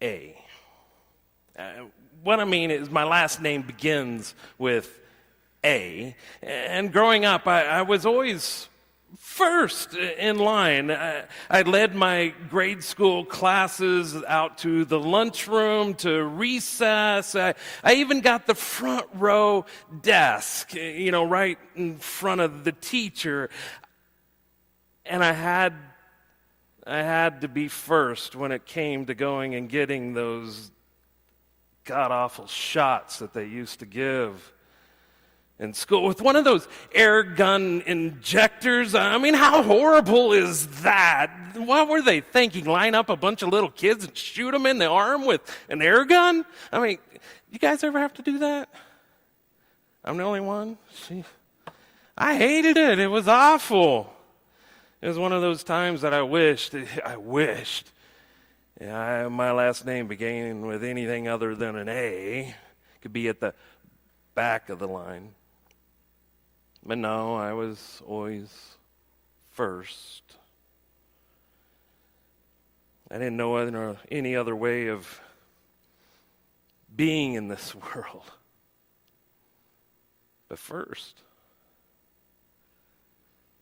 A. What I mean is my last name begins with A. And growing up, I was always first in line. I led my grade school classes out to the lunchroom, to recess. I even got the front row desk, right in front of the teacher. And I had to be first when it came to going and getting those god-awful shots that they used to give in school with one of those air gun injectors. I mean, how horrible is that? What were they thinking? Line up a bunch of little kids and shoot them in the arm with an air gun? I mean, you guys ever have to do that? I'm the only one? I hated it. It was awful. It was one of those times that I wished my last name began with anything other than an A. It could be at the back of the line. But no, I was always first. I didn't know any other way of being in this world but first.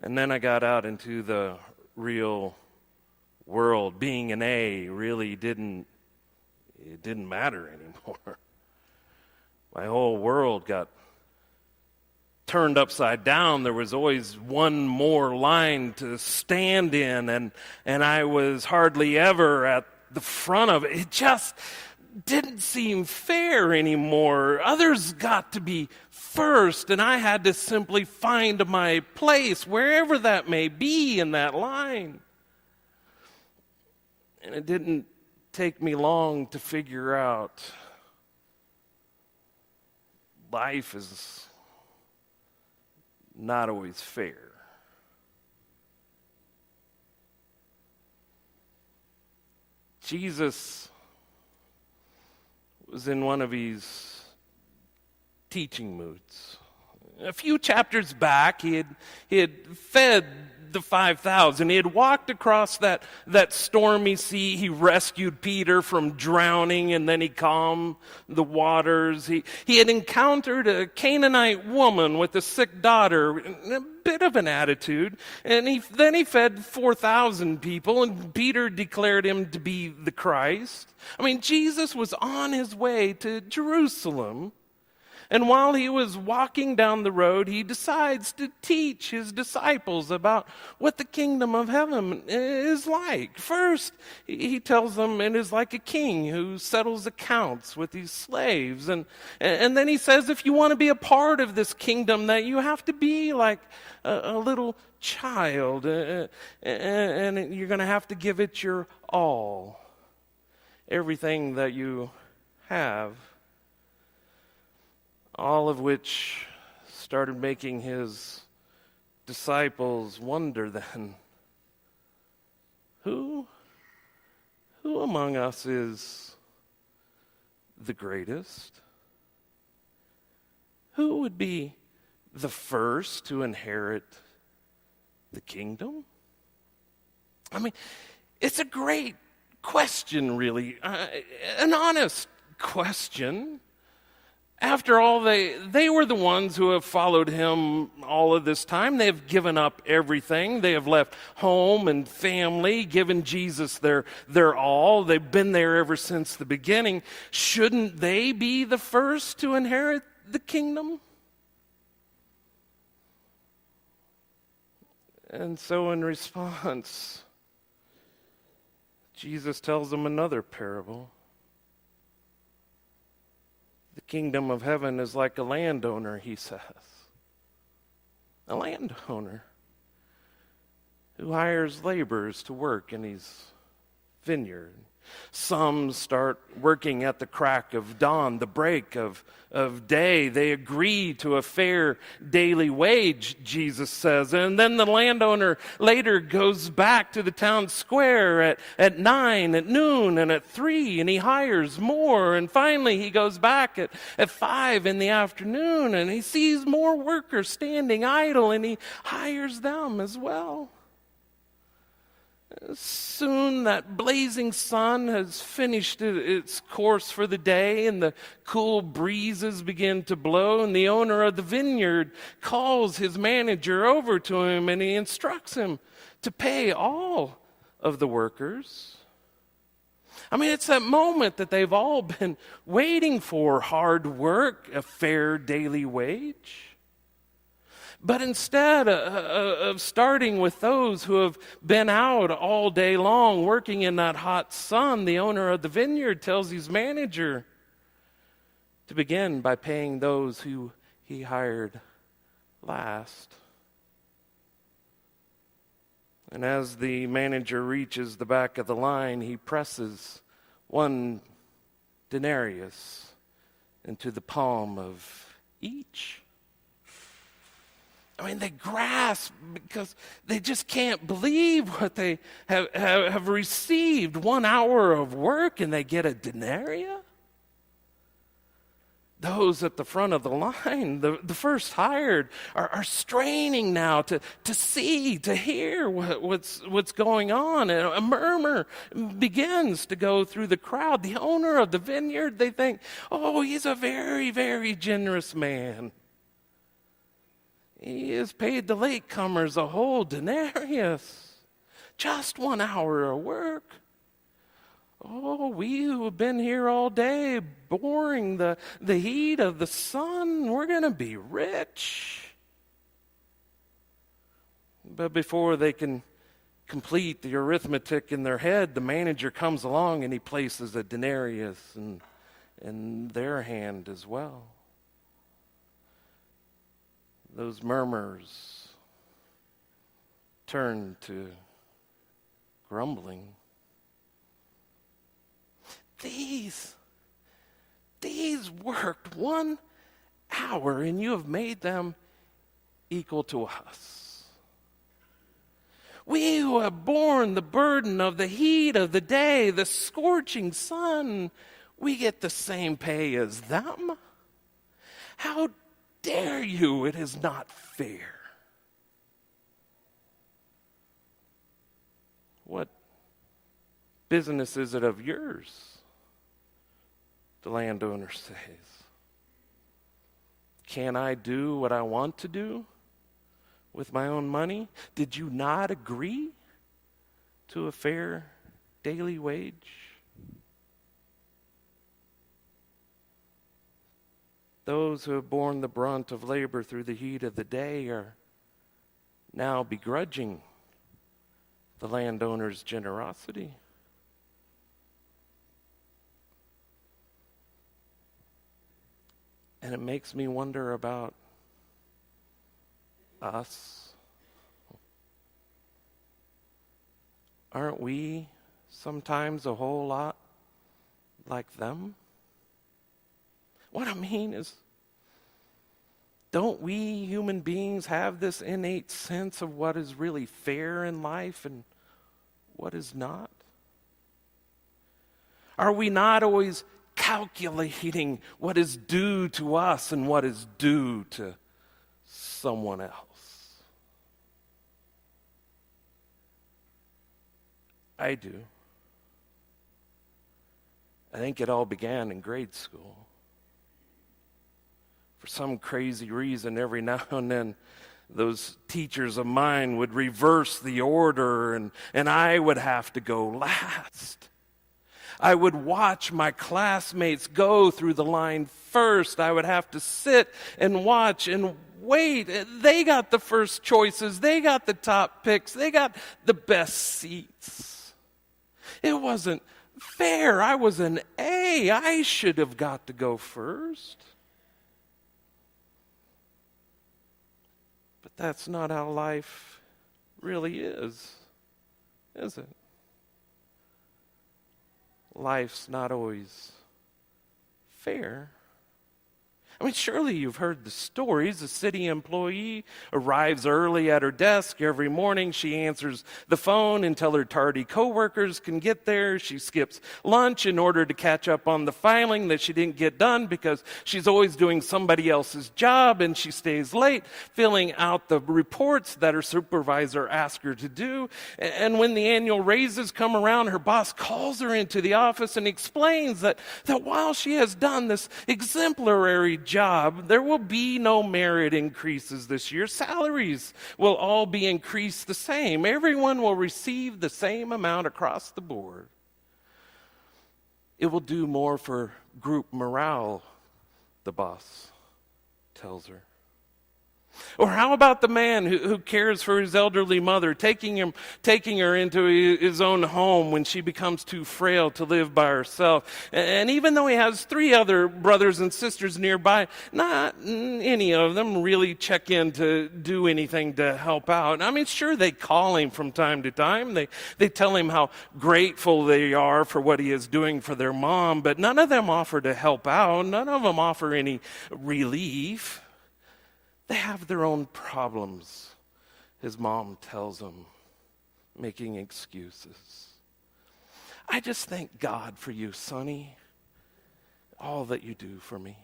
And then I got out into the real world. Being an A really didn't matter anymore. My whole world got turned upside down. There was always one more line to stand in, and I was hardly ever at the front of it. It just didn't seem fair anymore. Others got to be first, and I had to simply find my place, wherever that may be in that line. And it didn't take me long to figure out life is not always fair. Jesus was in one of his teaching moods. A few chapters back, he had fed the 5,000. He had walked across that stormy sea. He rescued Peter from drowning, and then he calmed the waters. He had encountered a Canaanite woman with a sick daughter, a bit of an attitude, and then he fed 4,000 people, and Peter declared him to be the Christ. I mean, Jesus was on his way to Jerusalem. And while he was walking down the road, he decides to teach his disciples about what the kingdom of heaven is like. First, he tells them it is like a king who settles accounts with these slaves. And then he says, if you want to be a part of this kingdom, that you have to be like a little child. And you're going to have to give it your all. Everything that you have. All of which started making his disciples wonder then, who among us is the greatest? Who would be the first to inherit the kingdom? I mean, it's a great question, really, an honest question. After all, they were the ones who have followed him all of this time. They have given up everything. They have left home and family, given Jesus their all. They've been there ever since the beginning. Shouldn't they be the first to inherit the kingdom? And so in response, Jesus tells them another parable. The kingdom of heaven is like a landowner, he says. A landowner who hires laborers to work in his vineyard. Some start working at the crack of dawn, the break of day. They agree to a fair daily wage, Jesus says. And then the landowner later goes back to the town square at 9, at noon, and at 3, and he hires more. And finally he goes back at 5 in the afternoon, and he sees more workers standing idle, and he hires them as well. Soon that blazing sun has finished its course for the day, and the cool breezes begin to blow, and the owner of the vineyard calls his manager over to him, and he instructs him to pay all of the workers. I mean, it's that moment that they've all been waiting for: hard work, a fair daily wage. But instead of starting with those who have been out all day long working in that hot sun, the owner of the vineyard tells his manager to begin by paying those who he hired last. And as the manager reaches the back of the line, he presses 1 denarius into the palm of each. I mean, they grasp because they just can't believe what they have received. 1 hour of work and they get a denarius? Those at the front of the line, the first hired, are straining now to see, to hear what's going on. And a murmur begins to go through the crowd. The owner of the vineyard, they think, oh, he's a very, very generous man. He has paid the latecomers a whole denarius. Just 1 hour of work. Oh, we who have been here all day, boring the heat of the sun, we're going to be rich. But before they can complete the arithmetic in their head, the manager comes along and he places a denarius in their hand as well. Those murmurs turn to grumbling. These worked 1 hour, and you have made them equal to us. We who have borne the burden of the heat of the day, the scorching sun, we get the same pay as them. How dare you? It is not fair. What business is it of yours? The landowner says. Can I do what I want to do with my own money? Did you not agree to a fair daily wage? Those who have borne the brunt of labor through the heat of the day are now begrudging the landowner's generosity. And it makes me wonder about us. Aren't we sometimes a whole lot like them? What I mean is, don't we human beings have this innate sense of what is really fair in life and what is not? Are we not always calculating what is due to us and what is due to someone else? I do. I think it all began in grade school. For some crazy reason, every now and then, those teachers of mine would reverse the order, and I would have to go last. I would watch my classmates go through the line first. I would have to sit and watch and wait. They got the first choices. They got the top picks. They got the best seats. It wasn't fair. I was an A. I should have got to go first. But that's not how life really is it? Life's not always fair. I mean, surely you've heard the stories. A city employee arrives early at her desk every morning. She answers the phone until her tardy coworkers can get there. She skips lunch in order to catch up on the filing that she didn't get done because she's always doing somebody else's job, and she stays late filling out the reports that her supervisor asked her to do. And when the annual raises come around, her boss calls her into the office and explains that while she has done this exemplary job, there will be no merit increases this year. Salaries will all be increased the same. Everyone will receive the same amount across the board. It will do more for group morale, the boss tells her. Or how about the man who cares for his elderly mother, taking her into his own home when she becomes too frail to live by herself? And even though he has 3 other brothers and sisters nearby, not any of them really check in to do anything to help out. I mean, sure, they call him from time to time. They tell him how grateful they are for what he is doing for their mom, but none of them offer to help out. None of them offer any relief. They have their own problems, his mom tells him, making excuses. I just thank God for you, Sonny, all that you do for me.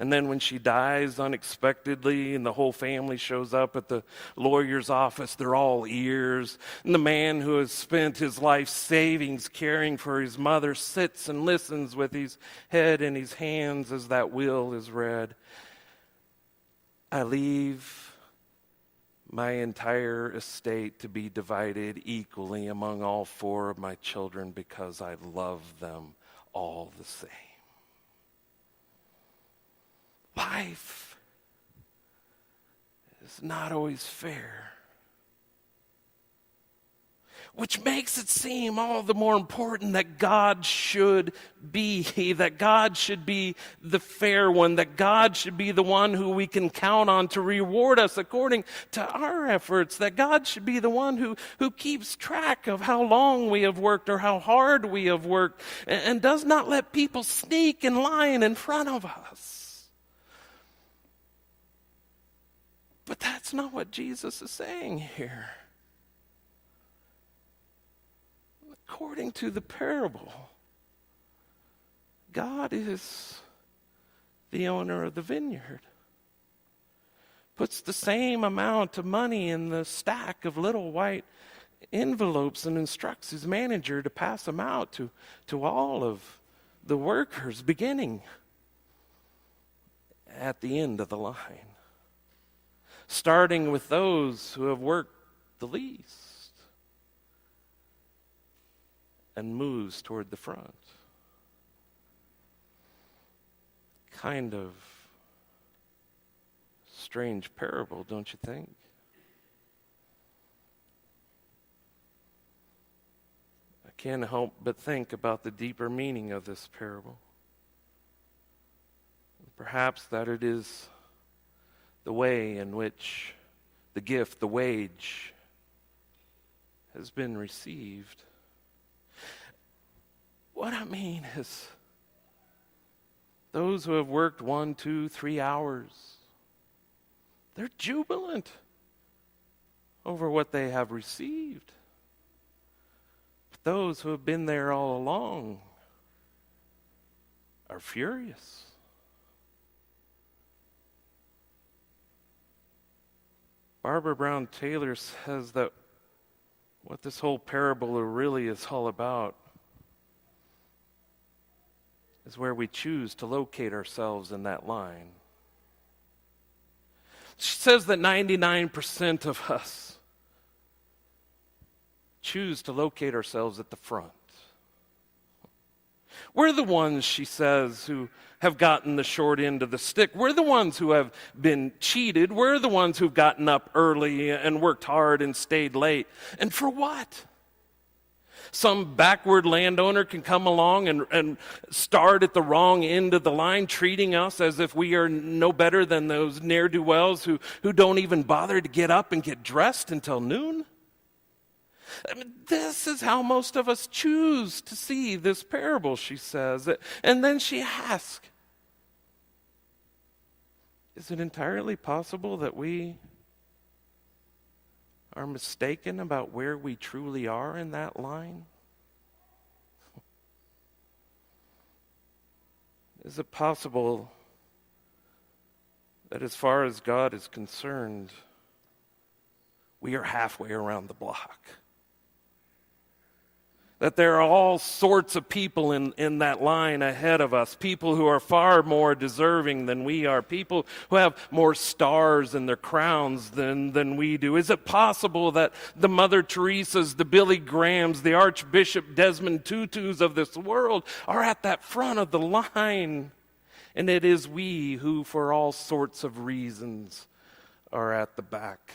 And then when she dies unexpectedly and the whole family shows up at the lawyer's office, they're all ears. And the man who has spent his life savings caring for his mother sits and listens with his head in his hands as that will is read. I leave my entire estate to be divided equally among all 4 of my children because I love them all the same. Life is not always fair, which makes it seem all the more important that God should be the fair one, that God should be the one who we can count on to reward us according to our efforts, that God should be the one who keeps track of how long we have worked or how hard we have worked and does not let people sneak and lie in front of us. But that's not what Jesus is saying here. According to the parable, God is the owner of the vineyard. Puts the same amount of money in the stack of little white envelopes and instructs his manager to pass them out to all of the workers, beginning at the end of the line, starting with those who have worked the least, and moves toward the front. Kind of strange parable, don't you think? I can't help but think about the deeper meaning of this parable. Perhaps that it is the way in which the gift, the wage, has been received. What I mean is, those who have worked 1, 2, 3 hours, they're jubilant over what they have received. But those who have been there all along are furious. Barbara Brown Taylor says that what this whole parable really is all about is where we choose to locate ourselves in that line. She says that 99% of us choose to locate ourselves at the front. We're the ones, she says, who have gotten the short end of the stick. We're the ones who have been cheated. We're the ones who've gotten up early and worked hard and stayed late. And for what? Some backward landowner can come along and start at the wrong end of the line, treating us as if we are no better than those ne'er-do-wells who don't even bother to get up and get dressed until noon. I mean, this is how most of us choose to see this parable, she says. And then she asks, Is it entirely possible that we are mistaken about where we truly are in that line? Is it possible that as far as God is concerned, we are halfway around the block? That there are all sorts of people in that line ahead of us, people who are far more deserving than we are, people who have more stars in their crowns than we do. Is it possible that the Mother Teresas, the Billy Grahams, the Archbishop Desmond Tutus of this world are at that front of the line? And it is we who, for all sorts of reasons, are at the back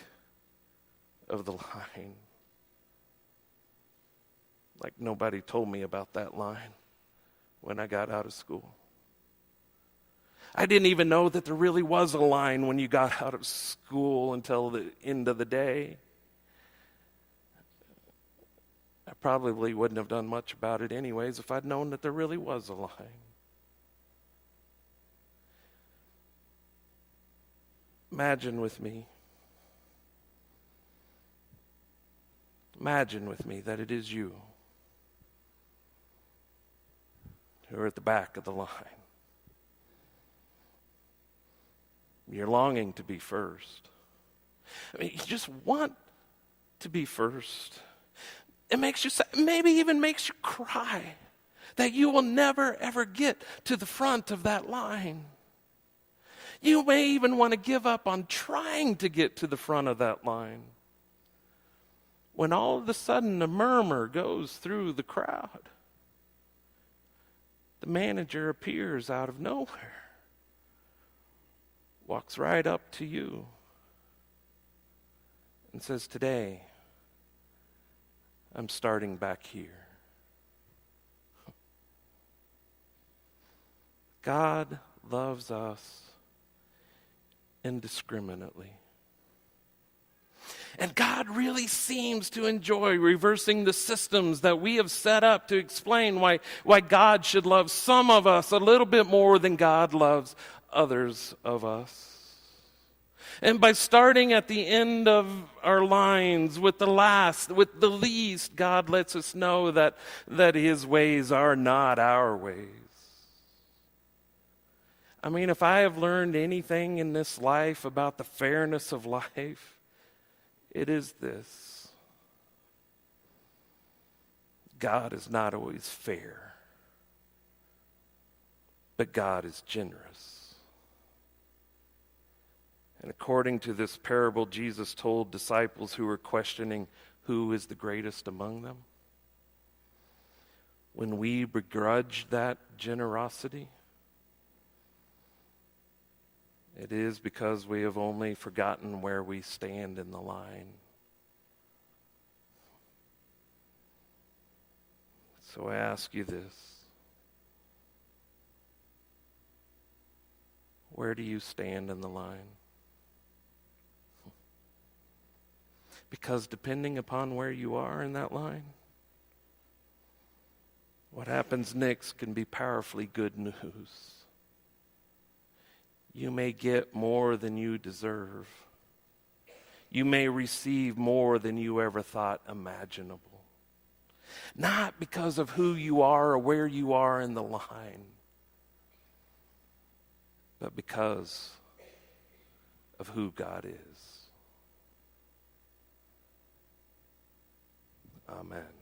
of the line. Like nobody told me about that line when I got out of school. I didn't even know that there really was a line when you got out of school until the end of the day. I probably wouldn't have done much about it anyways if I'd known that there really was a line. Imagine with me that it is you who are at the back of the line. You're longing to be first. I mean, you just want to be first. It makes you sad, maybe even makes you cry that you will never ever get to the front of that line. You may even want to give up on trying to get to the front of that line. When all of a sudden a murmur goes through the crowd, the manager appears out of nowhere, walks right up to you, and says, "Today, I'm starting back here." God loves us indiscriminately. And God really seems to enjoy reversing the systems that we have set up to explain why God should love some of us a little bit more than God loves others of us. And by starting at the end of our lines with the least, God lets us know that his ways are not our ways. I mean, if I have learned anything in this life about the fairness of life, it is this: God is not always fair, but God is generous. And according to this parable, Jesus told disciples who were questioning who is the greatest among them, when we begrudge that generosity, it is because we have only forgotten where we stand in the line. So I ask you this: where do you stand in the line? Because depending upon where you are in that line, what happens next can be powerfully good news. You may get more than you deserve. You may receive more than you ever thought imaginable. Not because of who you are or where you are in the line, but because of who God is. Amen.